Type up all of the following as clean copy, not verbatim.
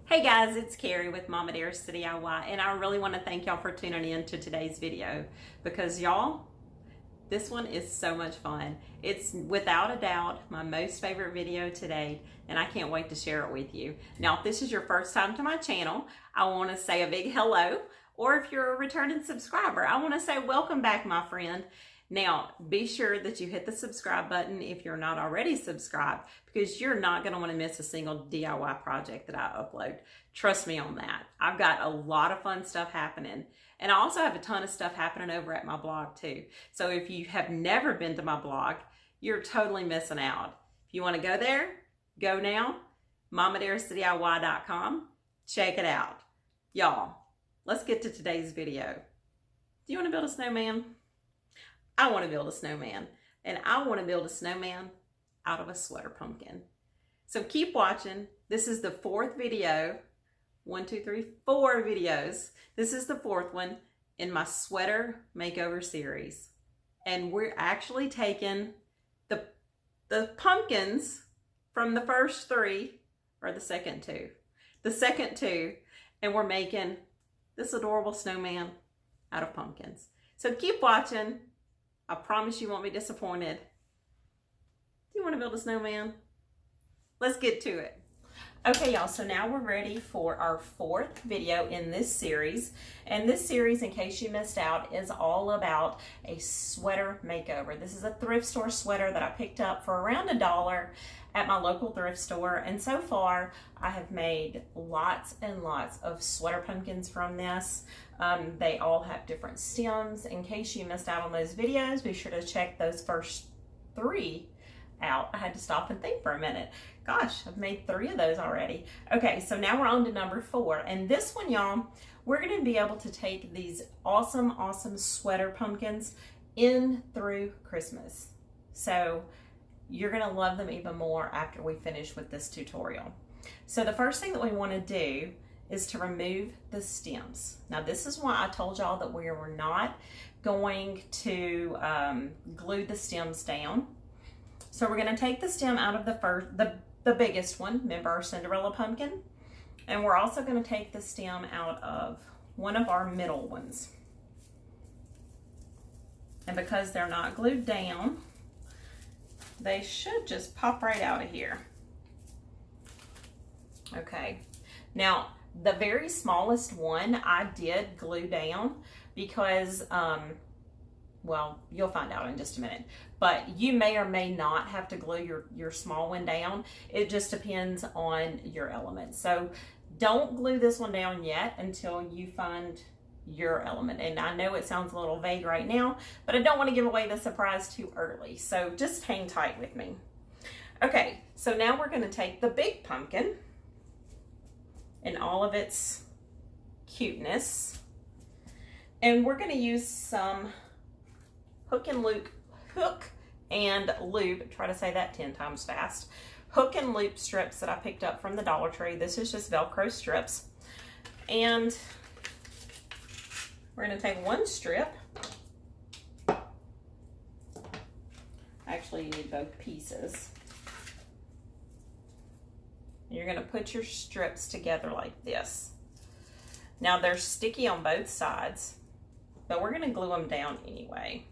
Hey guys, it's Carrie with Mama Dearest DIY, and I really want to thank y'all for tuning in to today's video because y'all, this one is so much fun. It's without a doubt my most favorite video today, and I can't wait to share it with you. Now, if this is your first time to my channel, I want to say a big hello, or if you're a returning subscriber, I want to say welcome back, my friend. Now, be sure that you hit the subscribe button if you're not already subscribed, because you're not going to want to miss a single DIY project that I upload. Trust me on that. I've got a lot of fun stuff happening, and I also have a ton of stuff happening over at my blog too. So if you have never been to my blog, you're totally missing out. If you want to go there, go now, mamadearestdiy.com. Check it out. Y'all, let's get to today's video. Do you want to build a snowman? I want to build a snowman, and I want to build a snowman out of a sweater pumpkin. So keep watching. This is the fourth video. 4 videos. This is the fourth one in my sweater makeover series. And we're actually taking the pumpkins from the first three, or the second two. The second two, and we're making this adorable snowman out of pumpkins. So keep watching. I promise you won't be disappointed. Do you want to build a snowman? Let's get to it. Okay, y'all, so now we're ready for our fourth video in this series. And this series, in case you missed out, is all about a sweater makeover. This is a thrift store sweater that I picked up for around $1 at my local thrift store. And so far, I have made lots and lots of sweater pumpkins from this. They all have different stems. In case you missed out on those videos, be sure to check those first three out. I had to stop and think for a minute. Gosh, I've made 3 of those already. Okay, so now we're on to number 4. And this one, y'all, we're gonna be able to take these awesome, awesome sweater pumpkins in through Christmas. So you're gonna love them even more after we finish with this tutorial. So the first thing that we wanna do is to remove the stems. Now this is why I told y'all that we were not going to glue the stems down. So we're gonna take the stem out of the biggest one, remember our Cinderella pumpkin? And we're also gonna take the stem out of one of our middle ones. And because they're not glued down, they should just pop right out of here. Okay, now the very smallest one I did glue down because, well, you'll find out in just a minute, but you may or may not have to glue your small one down. It just depends on your element. So don't glue this one down yet until you find your element. And I know it sounds a little vague right now, but I don't want to give away the surprise too early. So just hang tight with me. Okay, so now we're going to take the big pumpkin in all of its cuteness, and we're going to use some hook and loop, try to say that 10 times fast, hook and loop strips that I picked up from the Dollar Tree. This is just Velcro strips. And we're gonna take one strip. Actually, you need both pieces. You're gonna put your strips together like this. Now they're sticky on both sides, but we're gonna glue them down anyway.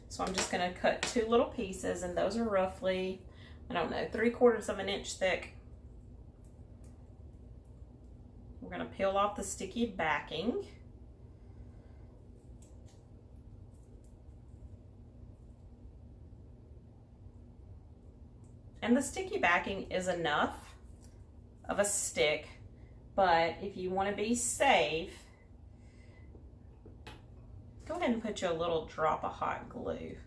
So I'm just gonna cut 2 little pieces, and those are roughly, I don't know, 3/4 of an inch thick. We're gonna peel off the sticky backing. And the sticky backing is enough of a stick, but if you wanna be safe, go ahead and put you a little drop of hot glue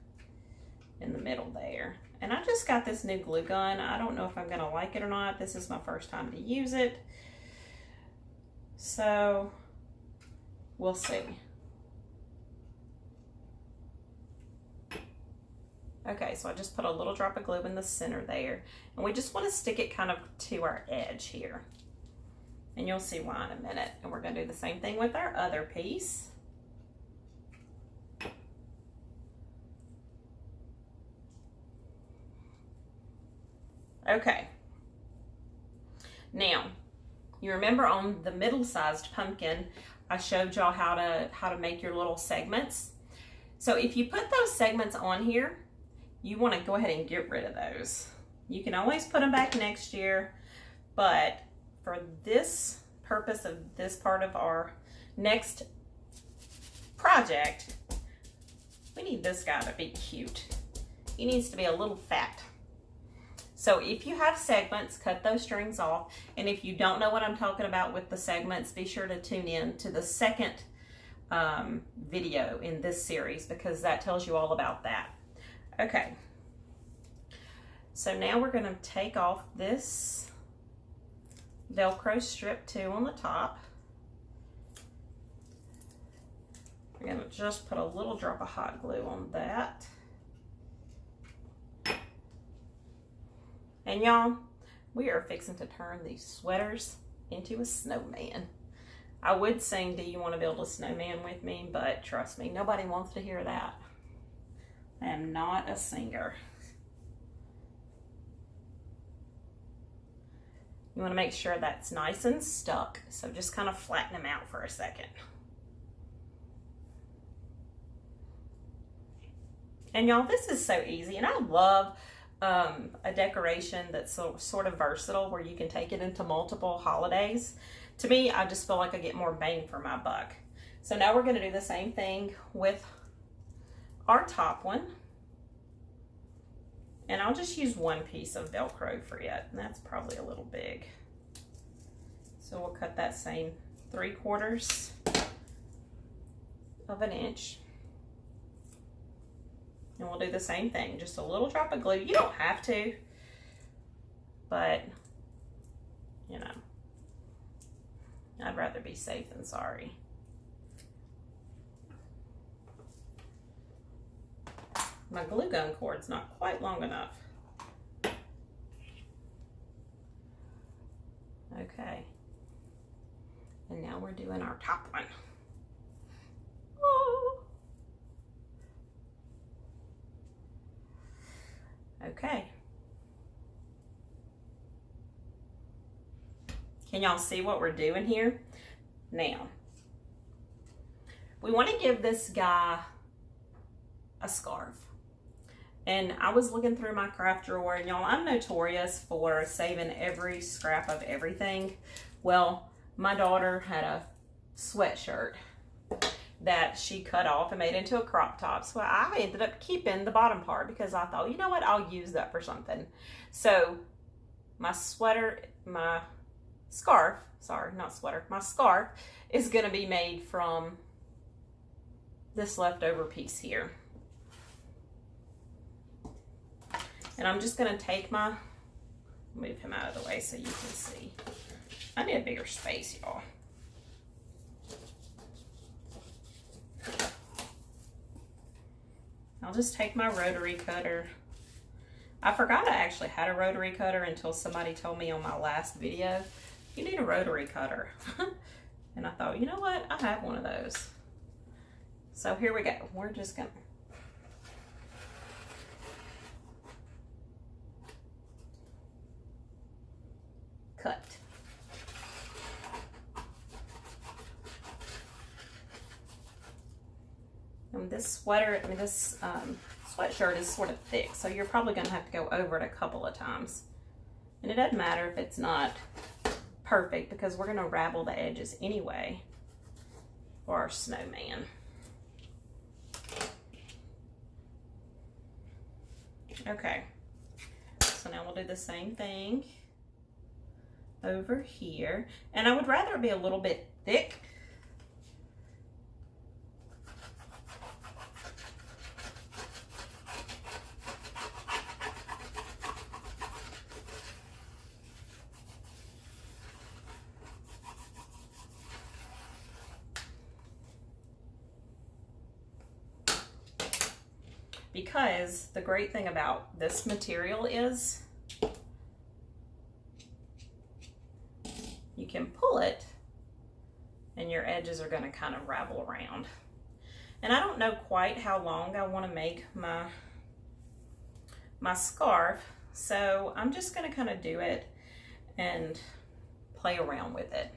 in the middle there. And I just got this new glue gun. I don't know if I'm gonna like it or not. This is my first time to use it. So we'll see. Okay, so I just put a little drop of glue in the center there. And we just wanna stick it kind of to our edge here. And you'll see why in a minute. And we're gonna do the same thing with our other piece. Okay. Now, you remember on the middle-sized pumpkin, I showed y'all how to make your little segments. So if you put those segments on here, you want to go ahead and get rid of those. You can always put them back next year, but for this purpose of this part of our next project, we need this guy to be cute. He needs to be a little fat. So if you have segments, cut those strings off. And if you don't know what I'm talking about with the segments, be sure to tune in to the second video in this series, because that tells you all about that. Okay. So now we're going to take off this Velcro strip too on the top. We're going to just put a little drop of hot glue on that. And y'all, we are fixing to turn these sweaters into a snowman. I would sing, "Do you want to build a snowman with me?" But trust me, nobody wants to hear that. I am not a singer. You want to make sure that's nice and stuck. So just kind of flatten them out for a second. And y'all, this is so easy. And I love a decoration that's sort of versatile, where you can take it into multiple holidays. To me, I just feel like I get more bang for my buck. So now we're going to do the same thing with our top one. And I'll just use one piece of Velcro for it, and that's probably a little big. So we'll cut that same 3/4 of an inch. And we'll do the same thing, just a little drop of glue. You don't have to, but, you know, I'd rather be safe than sorry. My glue gun cord's not quite long enough. Okay. And now we're doing our top one. Oh. Okay. Can y'all see what we're doing here? Now, we want to give this guy a scarf. And I was looking through my craft drawer, and y'all, I'm notorious for saving every scrap of everything. Well, my daughter had a sweatshirt that she cut off and made into a crop top. So I ended up keeping the bottom part because I thought, you know what, I'll use that for something. So my scarf is gonna be made from this leftover piece here. And I'm just gonna take move him out of the way so you can see. I need a bigger space, y'all. I'll just take my rotary cutter. I forgot I actually had a rotary cutter until somebody told me on my last video, you need a rotary cutter. And I thought, you know what? I have one of those. So here we go. We're just gonna cut. And this sweatshirt is sort of thick, so you're probably going to have to go over it a couple of times. And it doesn't matter if it's not perfect, because we're going to ravel the edges anyway for our snowman. Okay, so now we'll do the same thing over here. And I would rather it be a little bit thick. Because the great thing about this material is you can pull it and your edges are going to kind of ravel around. And I don't know quite how long I want to make my scarf, So I'm just gonna kind of do it and play around with it.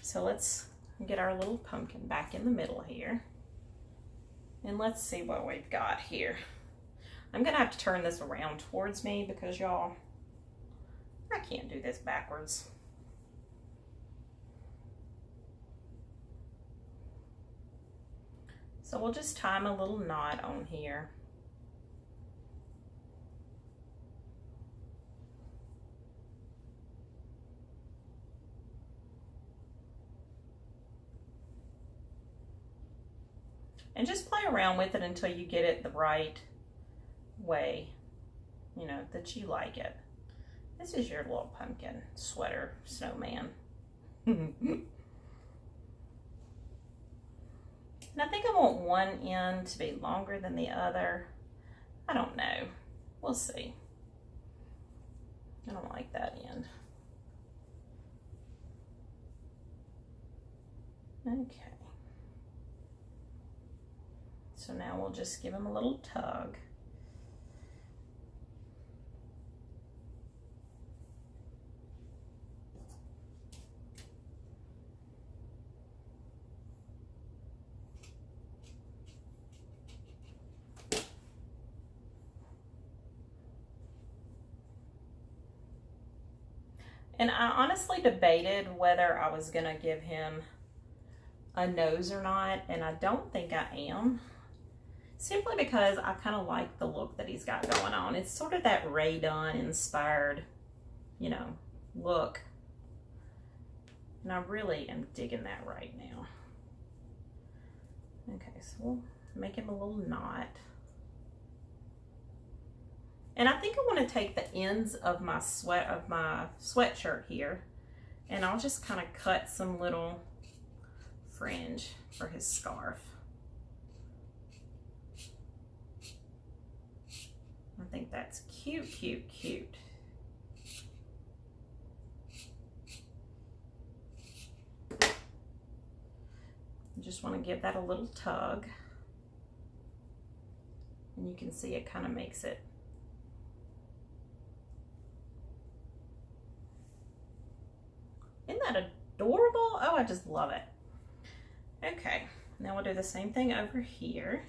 So let's get our little pumpkin back in the middle here. And let's see what we've got here. I'm gonna have to turn this around towards me because y'all, I can't do this backwards. So we'll just tie him a little knot on here. And just play around with it until you get it the right way, you know, that you like it. This is your little pumpkin sweater snowman. And I think I want one end to be longer than the other. I don't know. We'll see. I don't like that end. Okay. So now we'll just give him a little tug. And I honestly debated whether I was gonna give him a nose or not, and I don't think I am. Simply because I kind of like the look that he's got going on. It's sort of that Ray Dunn inspired, you know, look. And I really am digging that right now. Okay, so we'll make him a little knot. And I think I want to take the ends of my sweatshirt here, and I'll just kind of cut some little fringe for his scarf. I think that's cute, cute, cute. I just want to give that a little tug. And you can see it kind of makes it. Isn't that adorable? Oh, I just love it. Okay, now we'll do the same thing over here.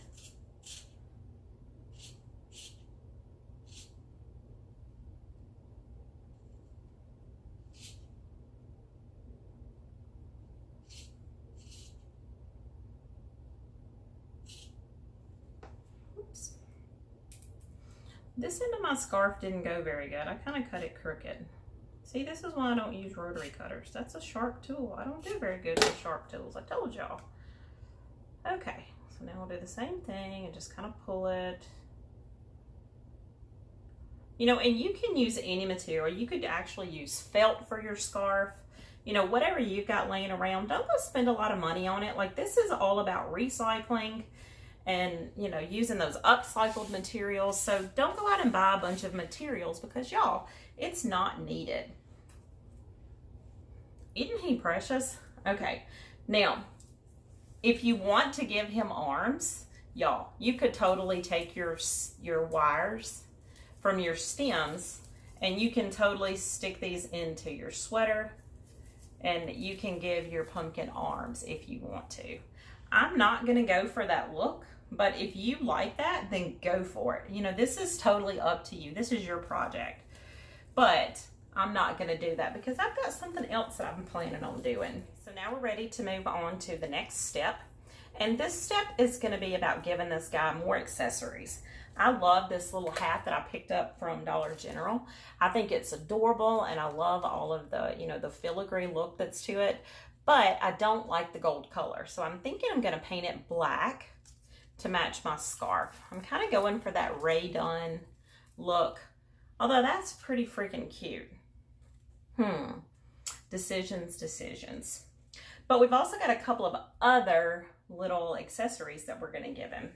Oops. This end of my scarf didn't go very good. I kind of cut it crooked. See, this is why I don't use rotary cutters. That's a sharp tool. I don't do very good with sharp tools. I told y'all. Okay, so now we'll do the same thing and just kind of pull it. You know, and you can use any material. You could actually use felt for your scarf. You know, whatever you've got laying around, don't go spend a lot of money on it. Like, this is all about recycling and, you know, using those upcycled materials. So don't go out and buy a bunch of materials because, y'all, it's not needed. Isn't he precious? Okay, now, if you want to give him arms, y'all, you could totally take your wires from your stems and you can totally stick these into your sweater and you can give your pumpkin arms if you want to. I'm not gonna go for that look, but if you like that, then go for it. You know, this is totally up to you. This is your project. But I'm not gonna do that because I've got something else that I'm planning on doing. So now we're ready to move on to the next step. And this step is gonna be about giving this guy more accessories. I love this little hat that I picked up from Dollar General. I think it's adorable and I love all of the, you know, the filigree look that's to it, but I don't like the gold color. So I'm thinking I'm gonna paint it black to match my scarf. I'm kind of going for that Ray Dunn look, although that's pretty freaking cute. Decisions. But we've also got a couple of other little accessories that we're gonna give him.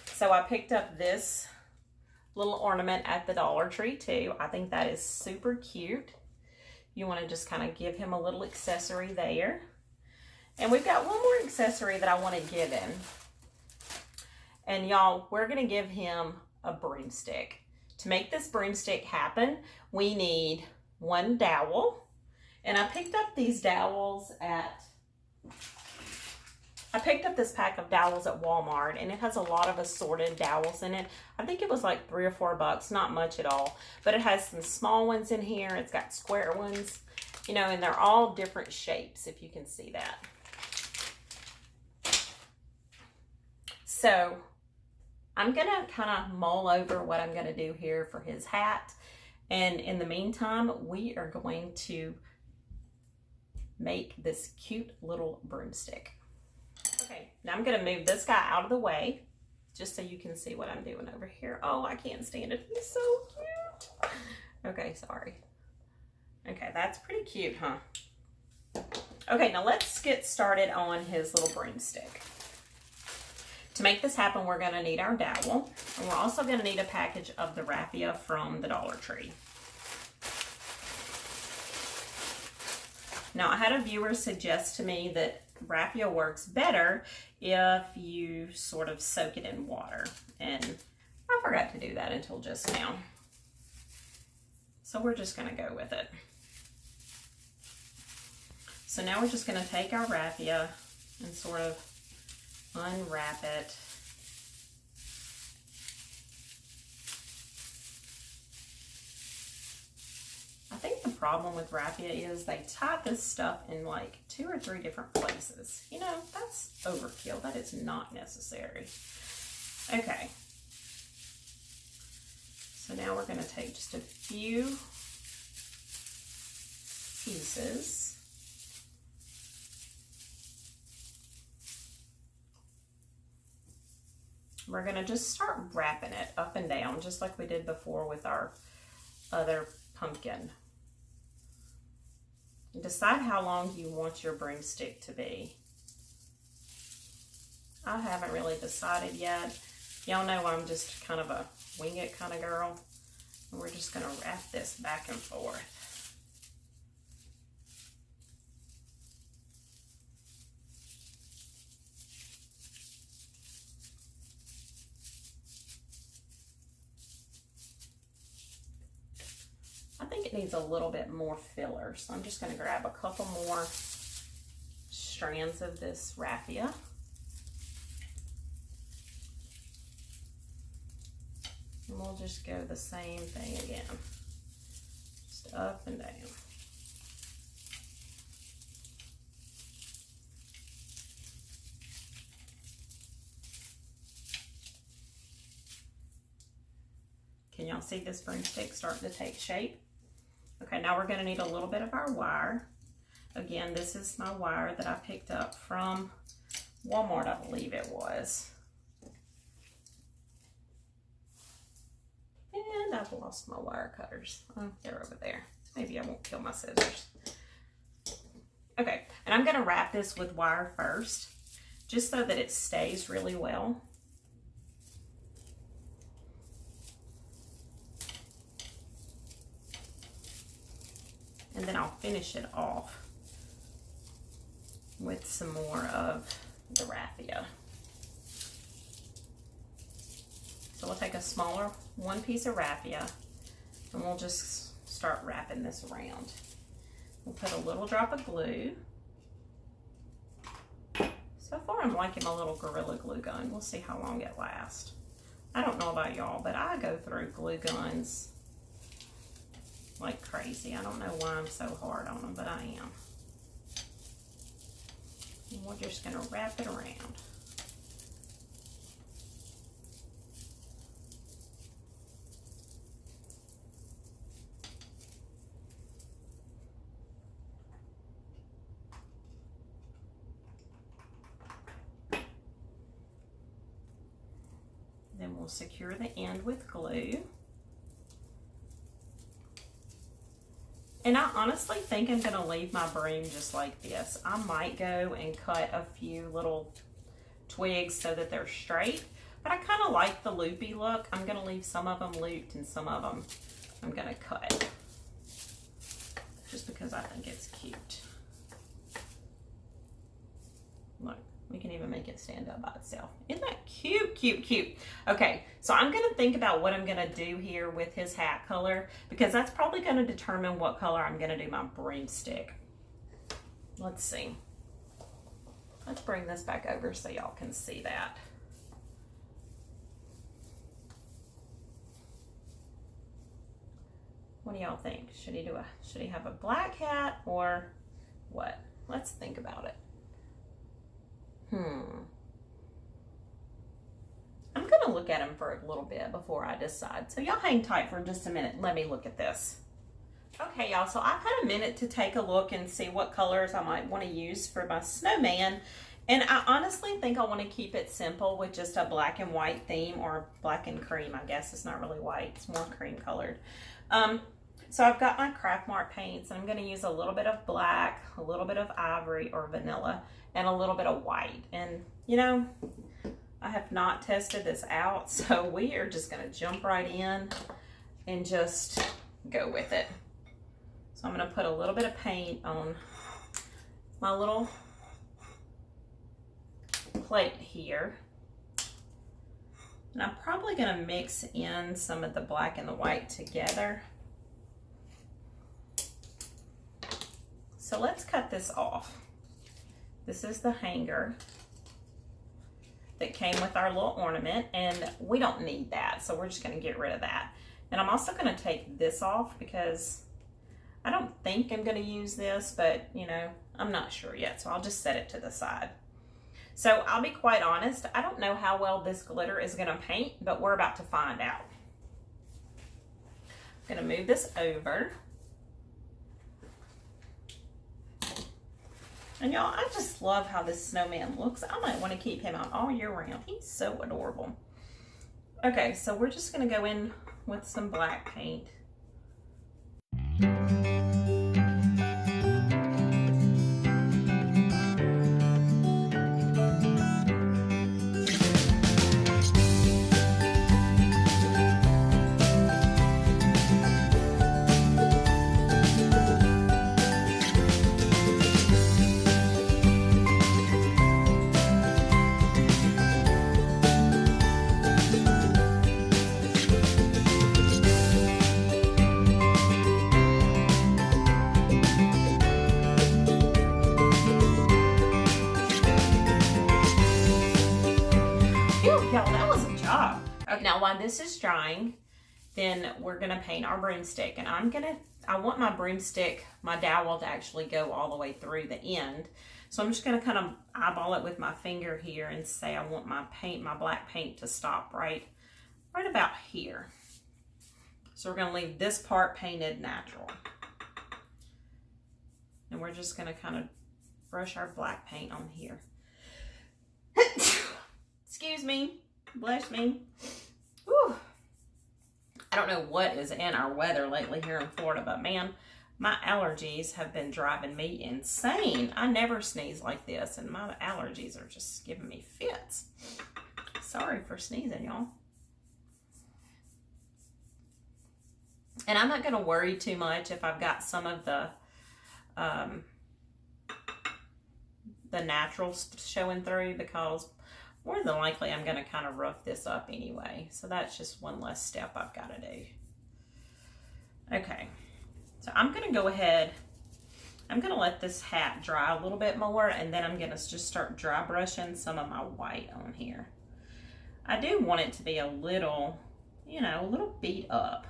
So I picked up this little ornament at the Dollar Tree too. I think that is super cute. You wanna just kind of give him a little accessory there. And we've got one more accessory that I wanna give him. And y'all, we're gonna give him a broomstick. To make this broomstick happen, we need one dowel. And I picked up these dowels I picked up this pack of dowels at Walmart, and it has a lot of assorted dowels in it. I think it was like $3 or $4, not much at all. But it has some small ones in here. It's got square ones, you know, and they're all different shapes, if you can see that. So I'm gonna kind of mull over what I'm gonna do here for his hat. And in the meantime, we are going to make this cute little broomstick. Okay, now I'm gonna move this guy out of the way just so you can see what I'm doing over here. Oh, I can't stand it, he's so cute. Okay, sorry. Okay, that's pretty cute, huh? Okay, now let's get started on his little broomstick. To make this happen, we're gonna need our dowel, and we're also gonna need a package of the raffia from the Dollar Tree. Now, I had a viewer suggest to me that raffia works better if you sort of soak it in water, and I forgot to do that until just now. So we're just gonna go with it. So now we're just gonna take our raffia and sort of unwrap it. I think the problem with raffia is they tie this stuff in like 2 or 3 different places. You know, that's overkill. That is not necessary. Okay. So now we're going to take just a few pieces. We're going to just start wrapping it up and down, just like we did before with our other pumpkin. Decide how long you want your broomstick to be. I haven't really decided yet. Y'all know I'm just kind of a wing it kind of girl. And we're just going to wrap this back and forth. I think it needs a little bit more filler, so I'm just going to grab a couple more strands of this raffia. And we'll just go the same thing again, just up and down. Can y'all see this broomstick starting to take shape? Okay, now we're going to need a little bit of our wire. Again, this is my wire that I picked up from Walmart, I believe it was. And I've lost my wire cutters. Oh, they're over there. Maybe I won't kill my scissors. Okay, and I'm going to wrap this with wire first, just so that it stays really well. And then I'll finish it off with some more of the raffia. So we'll take a smaller one piece of raffia and we'll just start wrapping this around. We'll put a little drop of glue. So far I'm liking my little Gorilla Glue gun. We'll see how long it lasts. I don't know about y'all, but I go through glue guns like crazy. I don't know why I'm so hard on them, but I am. And we're just going to wrap it around. Then we'll secure the end with glue. And I honestly think I'm going to leave my broom just like this. I might go and cut a few little twigs so that they're straight, but I kind of like the loopy look. I'm going to leave some of them looped and some of them I'm going to cut, just because I think it's cute. Look, we can even make it stand up by itself. Isn't that cute, cute, cute? Okay, so I'm gonna think about what I'm gonna do here with his hat color, because that's probably gonna determine what color I'm gonna do my broomstick. Let's see. Let's bring this back over so y'all can see that. What do y'all think? Should he have a black hat or what? Let's think about it. I'm gonna look at him for a little bit before I decide. So y'all hang tight for just a minute. Let me look at this. Okay, y'all, so I've had a minute to take a look and see what colors I might want to use for my snowman. And I honestly think I want to keep it simple with just a black and white theme, or black and cream, I guess. It's not really white, it's more cream colored. So I've got my craft mark paints, and I'm going to use a little bit of black, a little bit of ivory or vanilla, and a little bit of white. And you know, I have not tested this out, so we are just going to jump right in and just go with it. So I'm going to put a little bit of paint on my little plate here. And I'm probably going to mix in some of the black and the white together. So let's cut this off. This is the hanger that came with our little ornament, and we don't need that, so we're just going to get rid of that. And I'm also going to take this off because I don't think I'm going to use this, but you know, I'm not sure yet, so I'll just set it to the side. So I'll be quite honest, I don't know how well this glitter is going to paint, but we're about to find out. I'm going to move this over. And y'all, I just love how this snowman looks. I might want to keep him out all year round. He's so adorable. Okay, so we're just going to go in with some black paint. Y'all, that was a job. Okay, now while this is drying, then we're gonna paint our broomstick. And I want my broomstick, my dowel to actually go all the way through the end. So I'm just gonna kind of eyeball it with my finger here and say I want my paint, my black paint, to stop right about here. So we're gonna leave this part painted natural. And we're just gonna kind of brush our black paint on here. Excuse me, bless me. Whew. I don't know what is in our weather lately here in Florida, but man, my allergies have been driving me insane. I never sneeze like this, and my allergies are just giving me fits. Sorry for sneezing, y'all. And I'm not going to worry too much if I've got some of the naturals showing through, because more than likely I'm going to kind of rough this up anyway. So that's just one less step I've got to do. Okay, so I'm going to go ahead, I'm going to let this hat dry a little bit more, and then I'm going to just start dry brushing some of my white on here. I do want it to be a little, you know, a little beat up.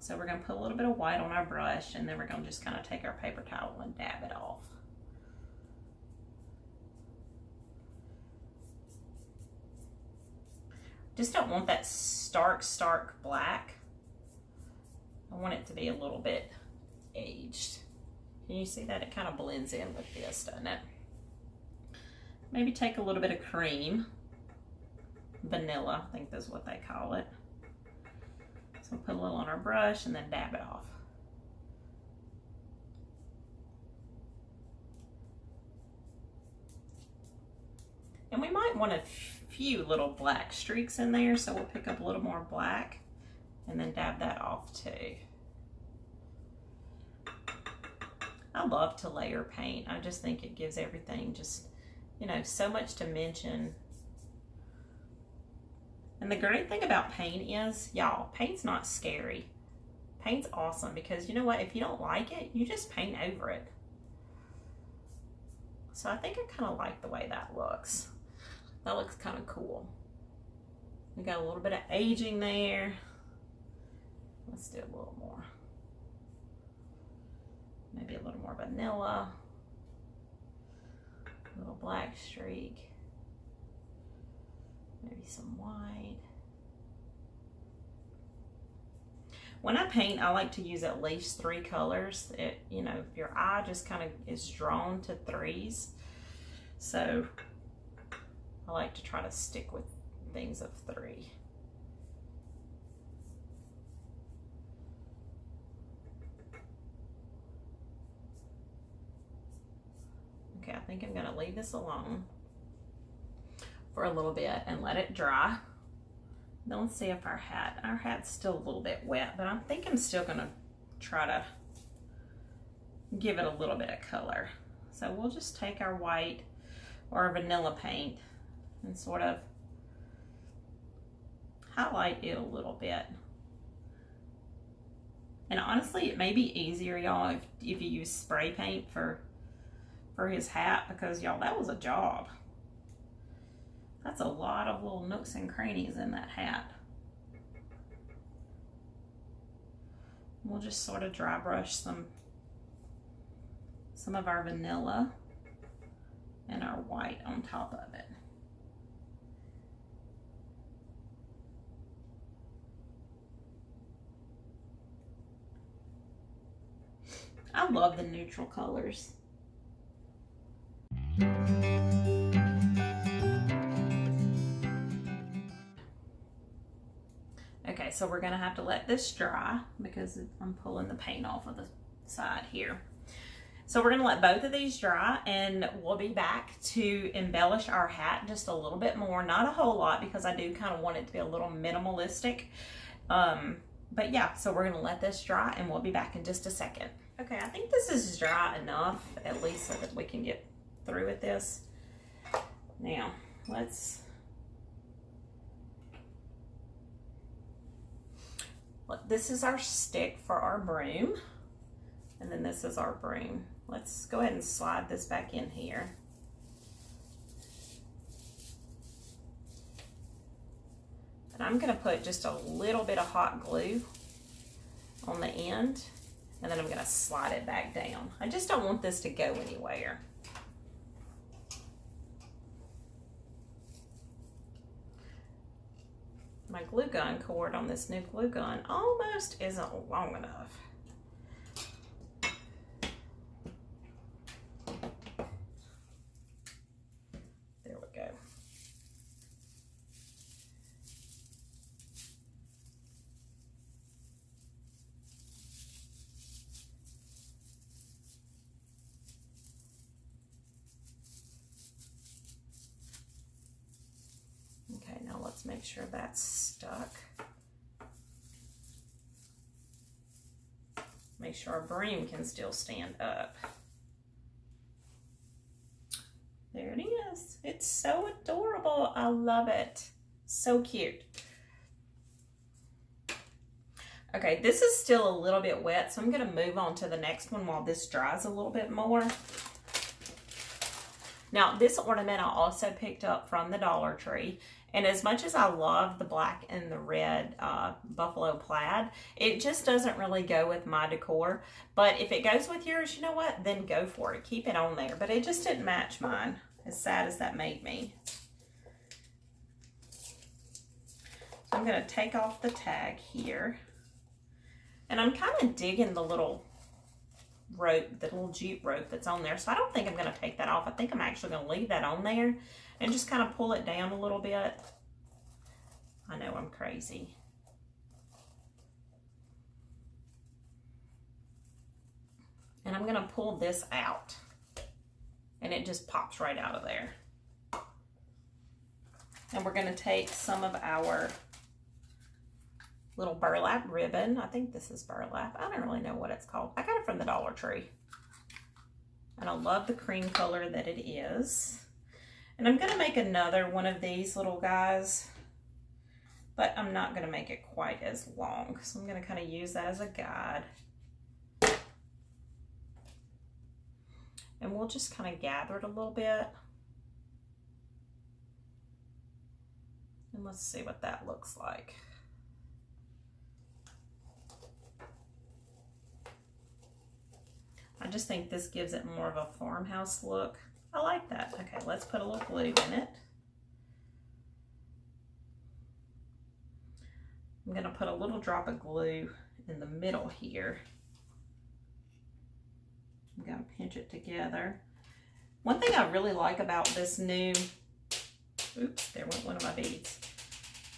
So we're going to put a little bit of white on our brush, and then we're going to just kind of take our paper towel and dab it off. Just don't want that stark black. I want it to be a little bit aged. Can you see that? It kind of blends in with this, doesn't it? Maybe take a little bit of cream. Vanilla, I think that's what they call it. So we'll put a little on our brush and then dab it off. And we might want a few little black streaks in there, so we'll pick up a little more black and then dab that off too. I love to layer paint. I just think it gives everything just, you know, so much dimension. And the great thing about paint is, y'all, paint's not scary. Paint's awesome because you know what? If you don't like it, you just paint over it. So I think I kind of like the way that looks. That looks kind of cool. We got a little bit of aging there. Let's do a little more. Maybe a little more vanilla. A little black streak. Maybe some white. When I paint, I like to use at least 3 colors. It, you know, your eye just kind of is drawn to 3s. So I like to try to stick with things of 3. Okay, I think I'm gonna leave this alone for a little bit and let it dry. Then let's see if our hat's still a little bit wet, but I think I'm still gonna try to give it a little bit of color. So we'll just take our white or our vanilla paint and sort of highlight it a little bit. And honestly, it may be easier, y'all, if you use spray paint for his hat, because y'all, that was a job. That's a lot of little nooks and crannies in that hat. We'll just sort of dry brush some of our vanilla and our white on top of it. I love the neutral colors. Okay, so we're gonna have to let this dry because I'm pulling the paint off of the side here. So we're gonna let both of these dry and we'll be back to embellish our hat just a little bit more. Not a whole lot because I do kind of want it to be a little minimalistic. But yeah, so we're gonna let this dry and we'll be back in just a second. Okay, I think this is dry enough, at least so that we can get through with this. Now, this is our stick for our broom, and then this is our broom. Let's go ahead and slide this back in here. And I'm gonna put just a little bit of hot glue on the end, and then I'm gonna slide it back down. I just don't want this to go anywhere. My glue gun cord on this new glue gun almost isn't long enough. There we go. Okay, now let's make sure that's stuck. Make sure our broom can still stand up. There it is. It's so adorable. I love it. So cute. Okay, this is still a little bit wet, so I'm going to move on to the next one while this dries a little bit more. Now, this ornament I also picked up from the Dollar Tree. And as much as I love the black and the red buffalo plaid, it just doesn't really go with my decor. But if it goes with yours, you know what? Then go for it. Keep it on there. But it just didn't match mine, as sad as that made me. So I'm going to take off the tag here. And I'm kind of digging the little rope, the little jute rope that's on there. So I don't think I'm going to take that off. I think I'm actually going to leave that on there and just kind of pull it down a little bit. I know I'm crazy. And I'm going to pull this out. And it just pops right out of there. And we're going to take some of our little burlap ribbon. I think this is burlap. I don't really know what it's called. I got it from the Dollar Tree. And I love the cream color that it is. And I'm going to make another one of these little guys, but I'm not going to make it quite as long. So I'm going to kind of use that as a guide. And we'll just kind of gather it a little bit. And let's see what that looks like. I just think this gives it more of a farmhouse look. I like that. Okay, let's put a little glue in it. I'm going to put a little drop of glue in the middle here. I'm going to pinch it together. One thing I really like about this new, oops, there went one of my beads.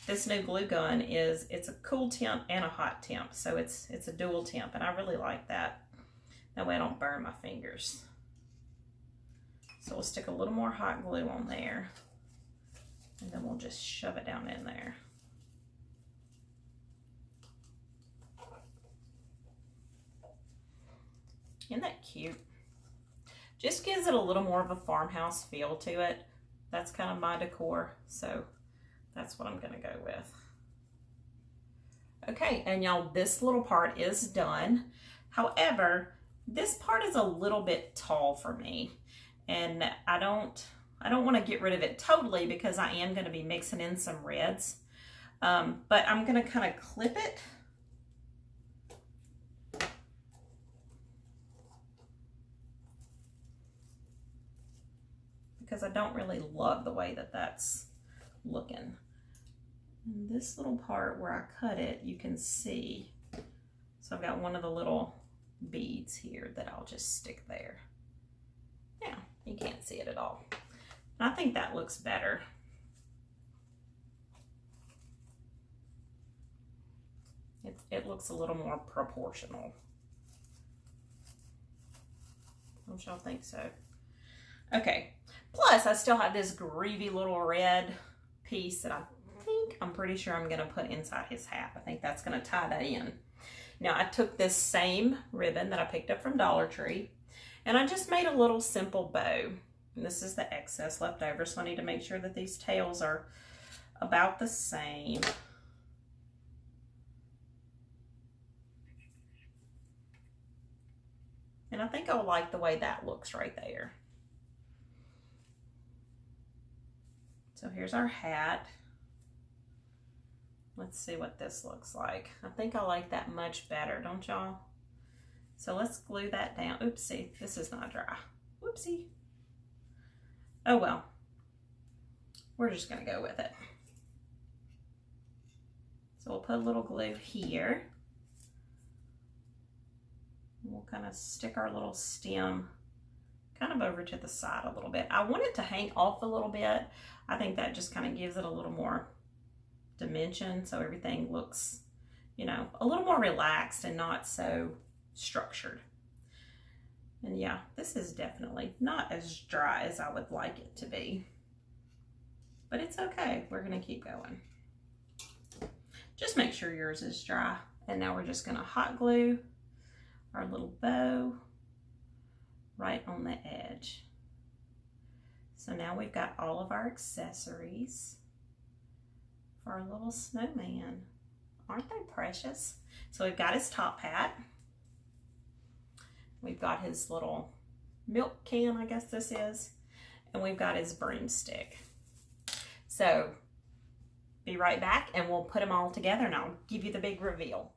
This new glue gun is it's a cool temp and a hot temp. So it's a dual temp, and I really like that. That way I don't burn my fingers. So we'll stick a little more hot glue on there, and then we'll just shove it down in there. Isn't that cute? Just gives it a little more of a farmhouse feel to it. That's kind of my decor, so that's what I'm gonna go with. Okay, and y'all, this little part is done. However, this part is a little bit tall for me, and I don't want to get rid of it totally because I am going to be mixing in some reds, but I'm going to kind of clip it. Because I don't really love the way that that's looking. And this little part where I cut it, you can see. So I've got one of the little beads here that I'll just stick there. Yeah, you can't see it at all. And I think that looks better. It looks a little more proportional. Don't y'all think so? Okay, plus I still have this groovy little red piece that I'm pretty sure I'm gonna put inside his hat. I think that's gonna tie that in. Now I took this same ribbon that I picked up from Dollar Tree, and I just made a little simple bow. And this is the excess left over, so I need to make sure that these tails are about the same. And I think I'll like the way that looks right there. So here's our hat. Let's see what this looks like. I think I like that much better, don't y'all? So let's glue that down. Oopsie, this is not dry. Whoopsie. Oh well, we're just gonna go with it. So we'll put a little glue here. We'll kind of stick our little stem kind of over to the side a little bit. I want it to hang off a little bit. I think that just kind of gives it a little more dimension, so everything looks, you know, a little more relaxed and not so structured. And yeah, this is definitely not as dry as I would like it to be, but it's okay. We're gonna keep going. Just make sure yours is dry. And now we're just gonna hot glue our little bow right on the edge. So now we've got all of our accessories for our little snowman. Aren't they precious? So we've got his top hat. We've got his little milk can, I guess this is. And we've got his broomstick. So be right back and we'll put them all together and I'll give you the big reveal.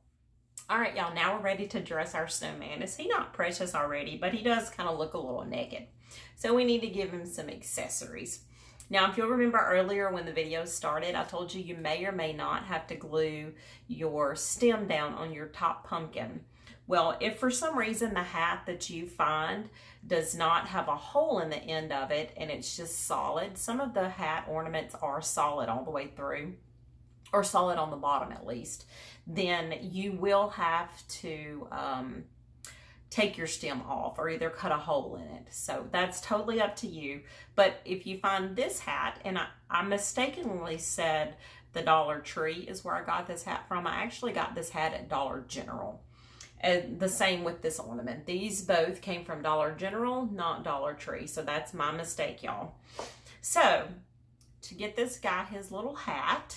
All right, y'all, now we're ready to dress our snowman. Is he not precious already? But he does kind of look a little naked. So we need to give him some accessories. Now, if you'll remember earlier when the video started, I told you you may or may not have to glue your stem down on your top pumpkin. Well, if for some reason the hat that you find does not have a hole in the end of it and it's just solid, some of the hat ornaments are solid all the way through, or solid on the bottom at least, then you will have to take your stem off or either cut a hole in it. So that's totally up to you. But if you find this hat, and I mistakenly said the Dollar Tree is where I got this hat from. I actually got this hat at Dollar General. And the same with this ornament. These both came from Dollar General, not Dollar Tree. So that's my mistake, y'all. So to get this guy his little hat,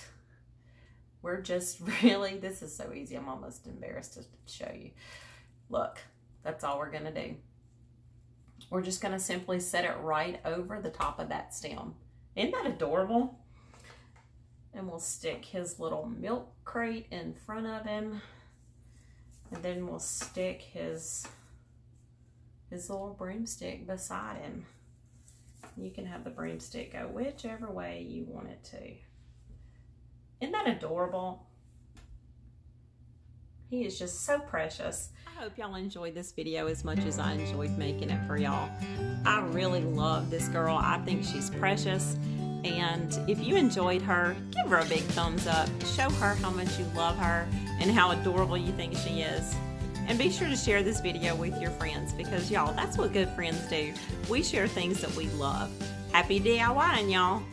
we're just really, this is so easy. I'm almost embarrassed to show you. Look, that's all we're gonna do. We're just gonna simply set it right over the top of that stem. Isn't that adorable? And we'll stick his little milk crate in front of him. And then we'll stick his little broomstick beside him. You can have the broomstick go whichever way you want it to. Isn't that adorable? He is just so precious. I hope y'all enjoyed this video as much as I enjoyed making it for y'all. I really love this girl. I think she's precious. And if you enjoyed her, give her a big thumbs up. Show her how much you love her and how adorable you think she is. And be sure to share this video with your friends, because y'all, that's what good friends do. We share things that we love. Happy DIYing, y'all.